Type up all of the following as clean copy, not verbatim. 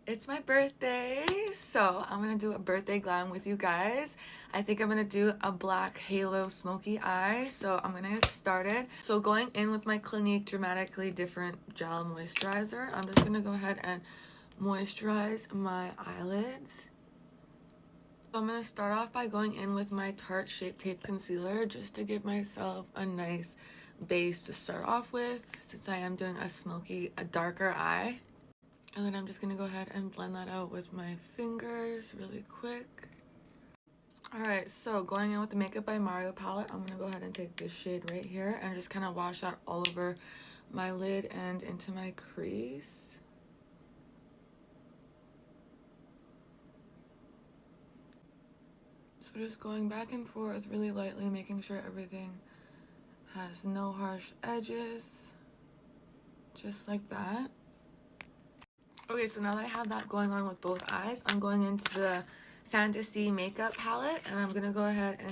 It's my birthday, so I'm gonna do a birthday glam with you guys. I think I'm gonna do a black halo smoky eye, so I'm gonna get started. So going in with my Clinique Dramatically Different Gel Moisturizer, I'm just gonna go ahead and moisturize my eyelids. So I'm gonna start off by going in with my Tarte Shape Tape Concealer just to give myself a nice base to start off with, since I am doing a darker eye. And then I'm just going to go ahead and blend that out with my fingers really quick. Alright, so going in with the Makeup by Mario palette, I'm going to go ahead and take this shade right here and just kind of wash that all over my lid and into my crease. So just going back and forth really lightly, making sure everything has no harsh edges. Just like that. Okay, so now that I have that going on with both eyes, I'm going into the Fantasy Makeup palette, and I'm gonna go ahead and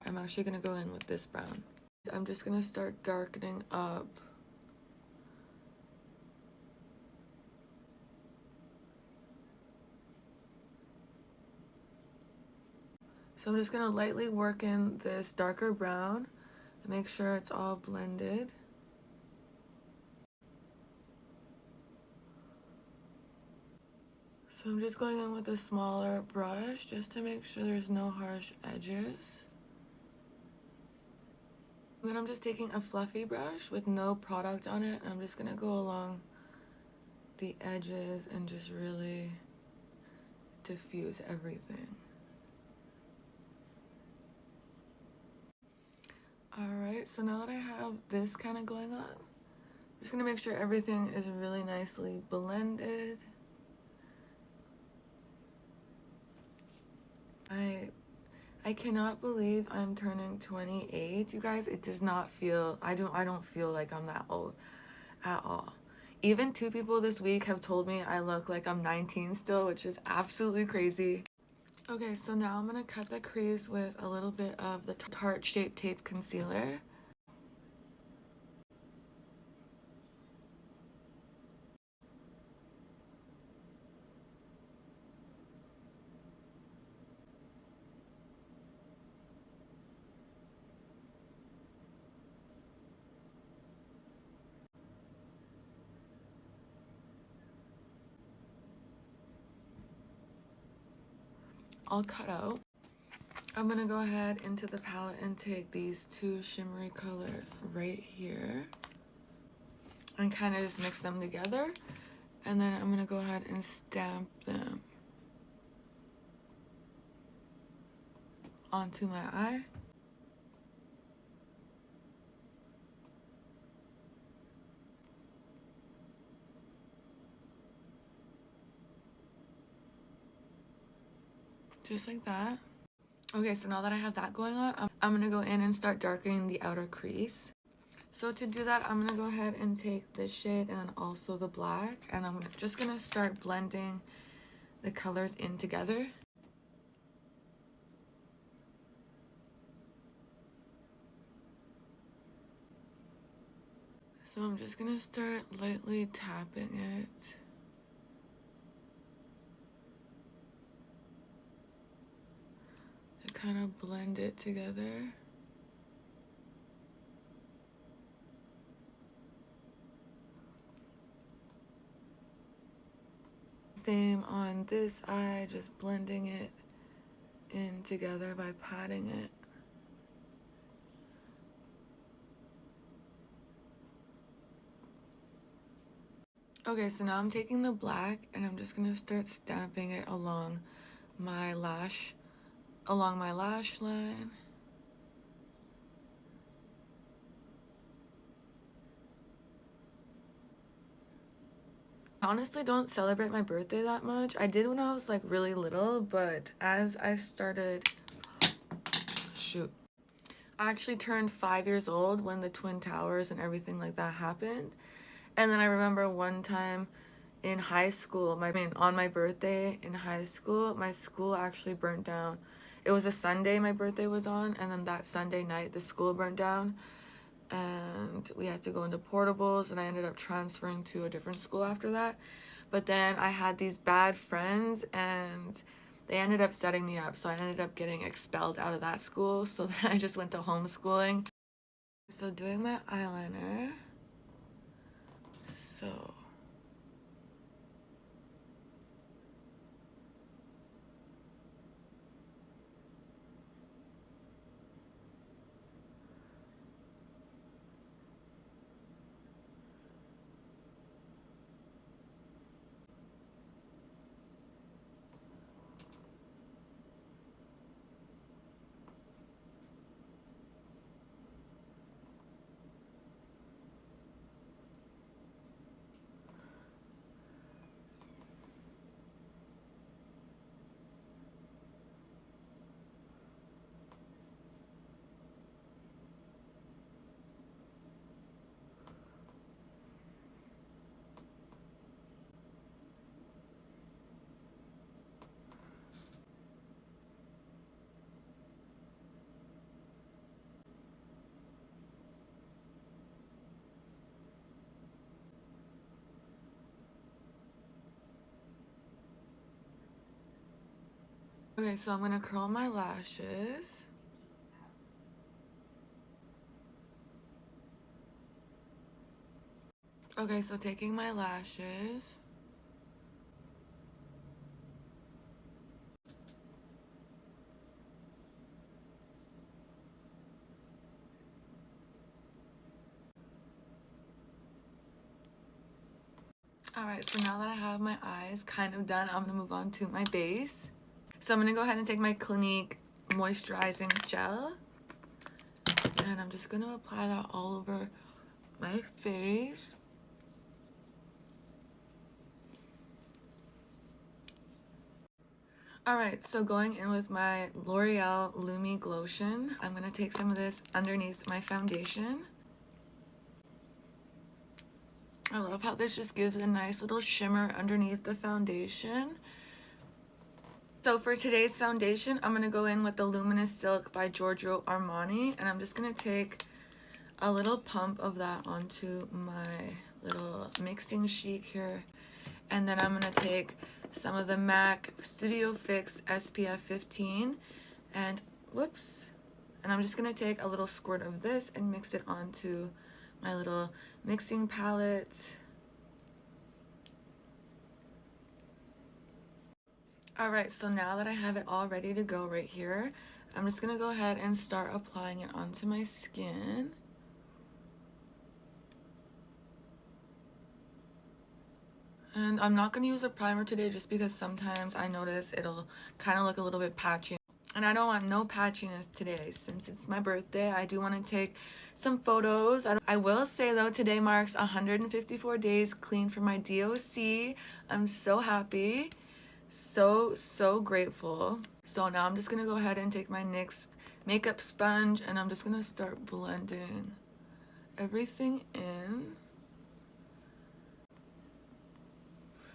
I'm actually gonna go in with this brown. I'm just gonna start darkening up. So I'm just gonna lightly work in this darker brown to make sure it's all blended. So I'm just going in with a smaller brush just to make sure there's no harsh edges. And then I'm just taking a fluffy brush with no product on it, and I'm just gonna go along the edges and just really diffuse everything. Alright, so now that I have this kind of going on, I'm just gonna make sure everything is really nicely blended. I cannot believe I'm turning 28, you guys. It does not feel, I don't feel like I'm that old at all. Even 2 people this week have told me I look like I'm 19 still, which is absolutely crazy. Okay, so now I'm gonna cut the crease with a little bit of the Tarte Shape Tape Concealer. All cut out. I'm gonna go ahead into the palette and take these 2 shimmery colors right here and kind of just mix them together, and then I'm gonna go ahead and stamp them onto my eye. Just like that. Okay, so now that I have that going on, I'm gonna go in and start darkening the outer crease. So to do that, I'm gonna go ahead and take this shade and also the black, and I'm just gonna start blending the colors in together. So I'm just gonna start lightly tapping it. To kind of blend it together. Same on this eye, just blending it in together by patting it. Okay, so now I'm taking the black and I'm just gonna start stamping it along my lash line. I honestly don't celebrate my birthday that much. I did when I was like really little, but as I started, I actually turned 5 years old when the Twin Towers and everything like that happened. And then I remember one time in high school, on my birthday in high school, my school actually burnt down. It was a Sunday my birthday was on, and then that Sunday night the school burnt down, and we had to go into portables, and I ended up transferring to a different school after that. But then I had these bad friends and they ended up setting me up. So I ended up getting expelled out of that school. So then I just went to homeschooling. So doing my eyeliner. So okay, so I'm gonna curl my lashes. Okay, so taking my lashes. Alright, so now that I have my eyes kind of done, I'm gonna move on to my base. So I'm gonna go ahead and take my Clinique moisturizing gel. And I'm just gonna apply that all over my face. Alright, so going in with my L'Oreal Lumi Glotion, I'm gonna take some of this underneath my foundation. I love how this just gives a nice little shimmer underneath the foundation. So for today's foundation, I'm gonna go in with the Luminous Silk by Giorgio Armani, and I'm just gonna take a little pump of that onto my little mixing sheet here. And then I'm gonna take some of the MAC Studio Fix SPF 15 and whoops. And I'm just gonna take a little squirt of this and mix it onto my little mixing palette. Alright, so now that I have it all ready to go right here, I'm just gonna go ahead and start applying it onto my skin. And I'm not going to use a primer today just because sometimes I notice it'll kind of look a little bit patchy. And I don't want no patchiness today. Since it's my birthday, I do want to take some photos. I will say though, today marks 154 days clean for my DOC. I'm so happy. So grateful. So now I'm just going to go ahead and take my NYX makeup sponge and I'm just going to start blending everything in.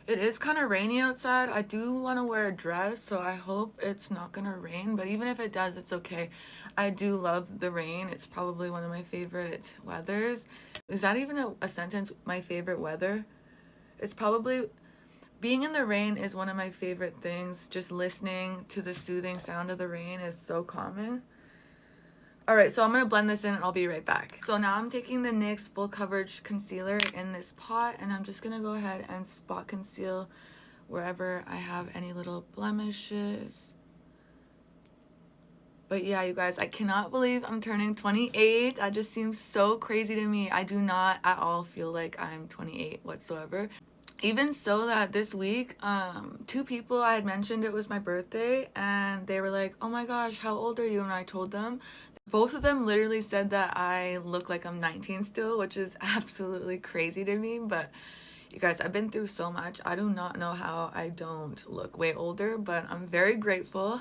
It is kind of rainy outside. I do want to wear a dress, so I hope it's not going to rain. But even if it does, it's okay. I do love the rain. It's probably one of my favorite weathers. Is that even a sentence? My favorite weather? It's probably... Being in the rain is one of my favorite things. Just listening to the soothing sound of the rain is so calming. Alright, so I'm going to blend this in and I'll be right back. So now I'm taking the NYX Full Coverage Concealer in this pot and I'm just going to go ahead and spot conceal wherever I have any little blemishes. But yeah, you guys, I cannot believe I'm turning 28. That just seems so crazy to me. I do not at all feel like I'm 28 whatsoever. Even so that this week, 2 people I had mentioned it was my birthday and they were like, oh my gosh, how old are you? And I told them. Both of them literally said that I look like I'm 19 still, which is absolutely crazy to me. But you guys, I've been through so much. I do not know how I don't look way older, but I'm very grateful.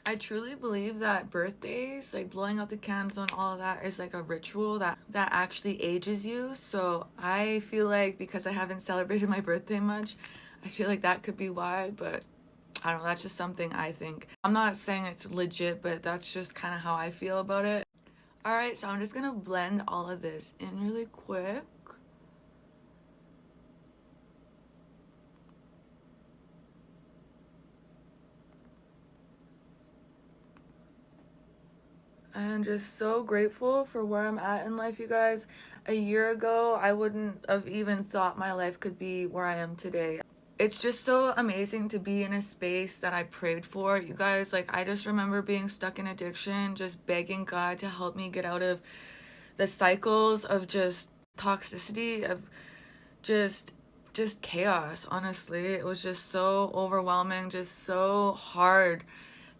I truly believe that birthdays, like blowing out the candles and all of that, is like a ritual that actually ages you. So I feel like because I haven't celebrated my birthday much, I feel like that could be why, but I don't know, that's just something I think. I'm not saying it's legit, but that's just kind of how I feel about it. Alright, so I'm just gonna blend all of this in really quick. I'm just so grateful for where I'm at in life, you guys. A year ago, I wouldn't have even thought my life could be where I am today. It's just so amazing to be in a space that I prayed for. You guys, like, I just remember being stuck in addiction, just begging God to help me get out of the cycles of just toxicity, of just chaos. Honestly, it was just so overwhelming, just so hard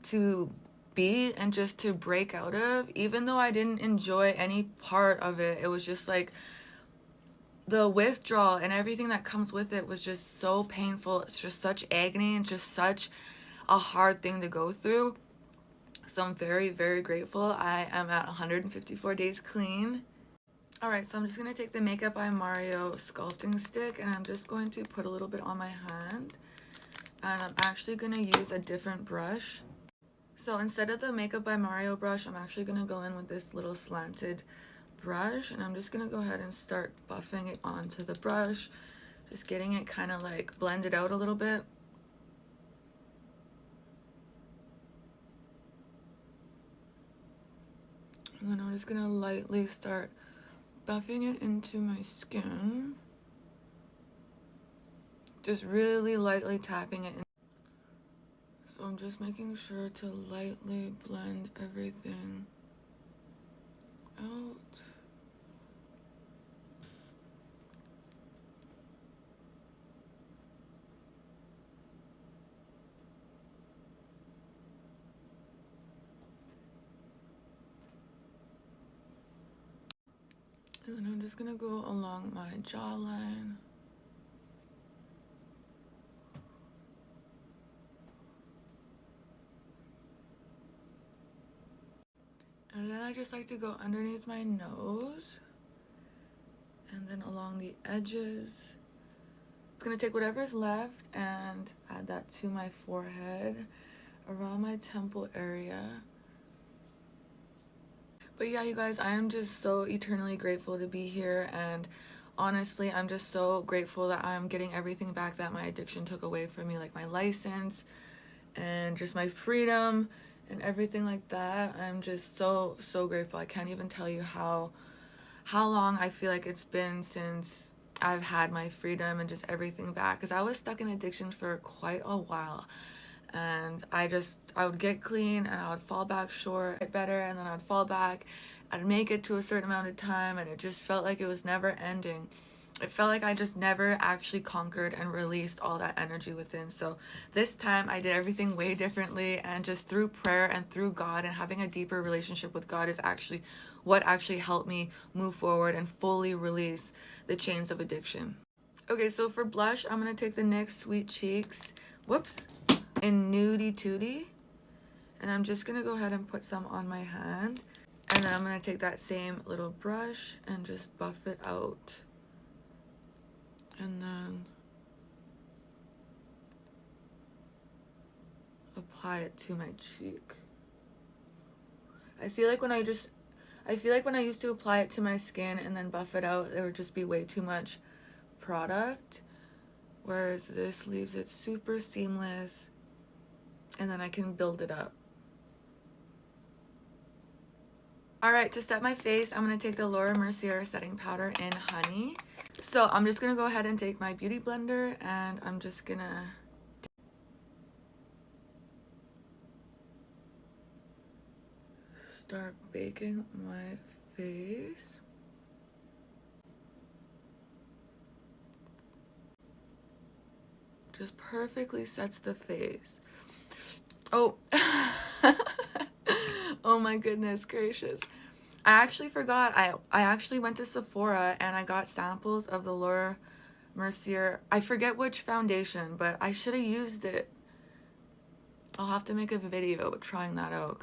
to be and just to break out of. Even though I didn't enjoy any part of it, it was just like the withdrawal and everything that comes with it was just so painful. It's just such agony and just such a hard thing to go through. So I'm very, very grateful. I am at 154 days clean. Alright, so I'm just going to take the Makeup by Mario sculpting stick and I'm just going to put a little bit on my hand. And I'm actually going to use a different brush. So instead of the Makeup by Mario brush, I'm actually going to go in with this little slanted brush. And I'm just going to go ahead and start buffing it onto the brush. Just getting it kind of like blended out a little bit. And then I'm just going to lightly start buffing it into my skin. Just really lightly tapping it in. So I'm just making sure to lightly blend everything out. And then I'm just gonna go along my jawline. And then I just like to go underneath my nose. And then along the edges. I'm gonna take whatever's left and add that to my forehead, around my temple area. But yeah, you guys, I am just so eternally grateful to be here, and honestly, I'm just so grateful that I'm getting everything back that my addiction took away from me, like my license and just my freedom and everything like that. I'm just so grateful. I can't even tell you how long I feel like it's been since I've had my freedom and just everything back, because I was stuck in addiction for quite a while. And I would get clean and I would fall back short, get better, and then I'd fall back. I'd make it to a certain amount of time and it just felt like it was never ending. It felt like I just never actually conquered and released all that energy within. So this time I did everything way differently, and just through prayer and through God and having a deeper relationship with God is actually what actually helped me move forward and fully release the chains of addiction. Okay, so for blush, I'm going to take the NYX Sweet Cheeks. Whoops. In Nudie Tootie, and I'm just gonna go ahead and put some on my hand, and then I'm gonna take that same little brush and just buff it out, and then apply it to my cheek. I feel like when I used to apply it to my skin and then buff it out, there would just be way too much product, whereas this leaves it super seamless, and then I can build it up. Alright, to set my face, I'm going to take the Laura Mercier setting powder in Honey. So I'm just going to go ahead and take my beauty blender, and I'm just going to start baking my face. Just perfectly sets the face. Oh, oh my goodness gracious. I actually forgot. I actually went to Sephora and I got samples of the Laura Mercier. I forget which foundation, but I should have used it. I'll have to make a video trying that out.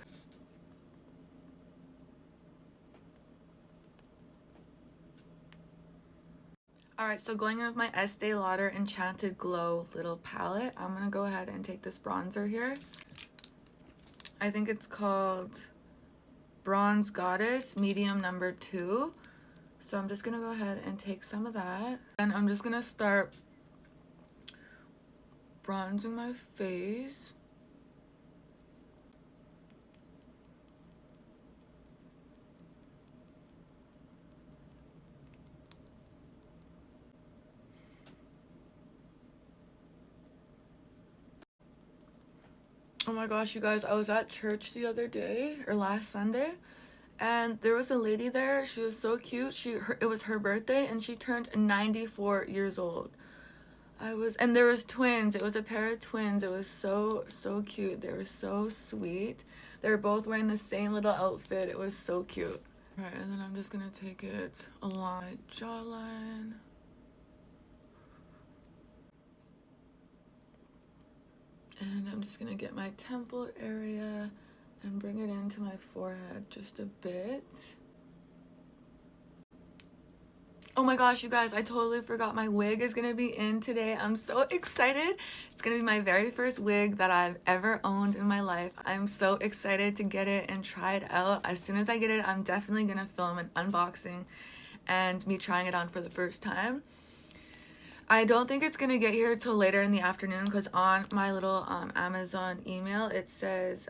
Alright, so going in with my Estee Lauder Enchanted Glow little palette, I'm going to go ahead and take this bronzer here. I think it's called Bronze Goddess Medium Number 2. So I'm just going to go ahead and take some of that. And I'm just going to start bronzing my face. Oh my gosh, you guys, I was at church the other day, or last Sunday, and there was a lady there. She was so cute. It was her birthday, and she turned 94 years old. And there was twins. It was a pair of twins. It was so cute. They were so sweet. They were both wearing the same little outfit. It was so cute. All right, and then I'm just gonna take it along my jawline. And I'm just gonna get my temple area and bring it into my forehead just a bit. Oh my gosh, you guys, I totally forgot my wig is gonna be in today. I'm so excited. It's gonna be my very first wig that I've ever owned in my life. I'm so excited to get it and try it out. As soon as I get it, I'm definitely gonna film an unboxing and me trying it on for the first time. I don't think it's gonna get here till later in the afternoon because on my little Amazon email it says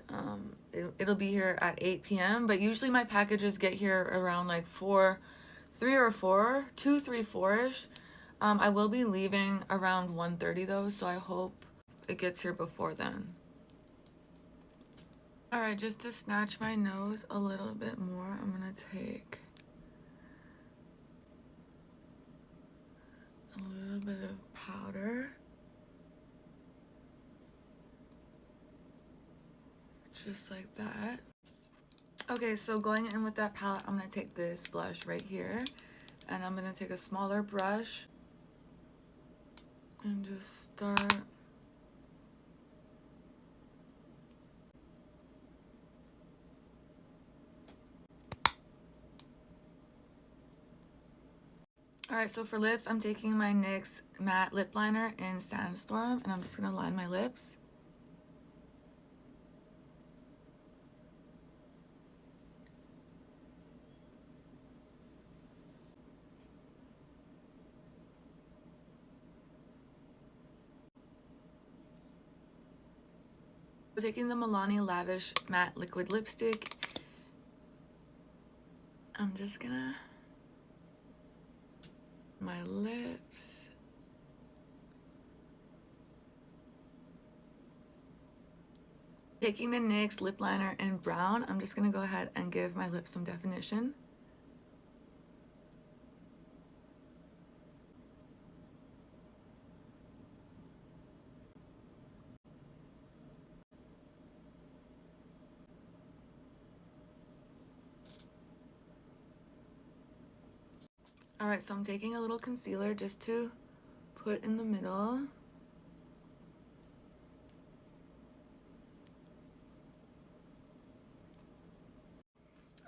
it'll be here at 8 p.m. But usually my packages get here around like 3 or 4, 2, 3, 4-ish. I will be leaving around 1:30 though, so I hope it gets here before then. Alright, just to snatch my nose a little bit more, I'm gonna take a little bit of powder. Just like that. Okay, so going in with that palette, I'm going to take this blush right here. And I'm going to take a smaller brush and just start Alright, so for lips, I'm taking my NYX matte lip liner in Sandstorm, and I'm just going to line my lips. Taking the Milani Lavish Matte Liquid Lipstick, I'm just gonna my lips. Taking the NYX lip liner in brown, I'm just gonna go ahead and give my lips some definition. Alright, so I'm taking a little concealer just to put in the middle.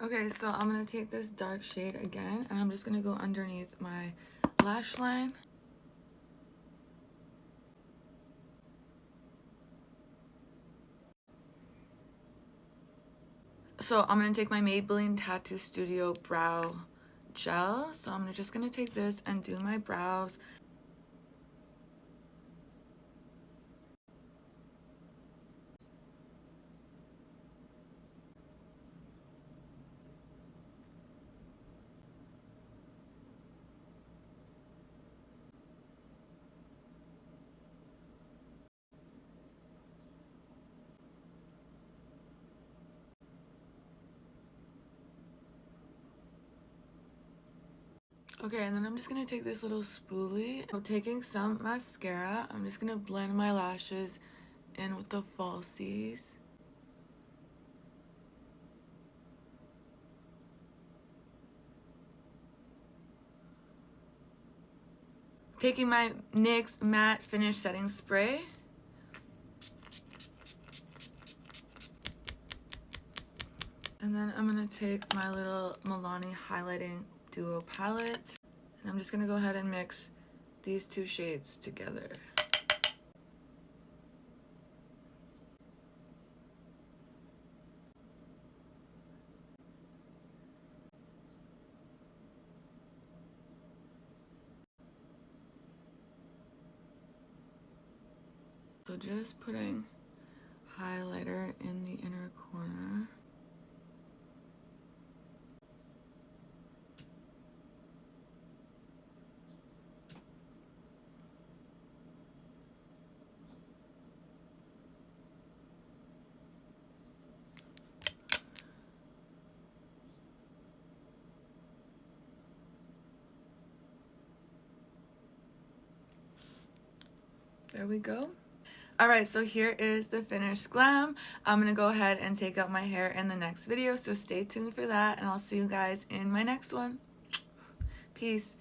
Okay, so I'm going to take this dark shade again, and I'm just going to go underneath my lash line. So I'm going to take my Maybelline Tattoo Studio Brow Gel. So I'm just going to take this and do my brows. Okay, and then I'm just going to take this little spoolie. I'm taking some mascara. I'm just going to blend my lashes in with the falsies. Taking my NYX Matte Finish Setting Spray. And then I'm going to take my little Milani Highlighting Duo palette. And I'm just going to go ahead and mix these two shades together. So just putting highlighter in the inner corner. There we go. Alright, so here is the finished glam. I'm gonna go ahead and take out my hair in the next video, so stay tuned for that, and I'll see you guys in my next one. Peace.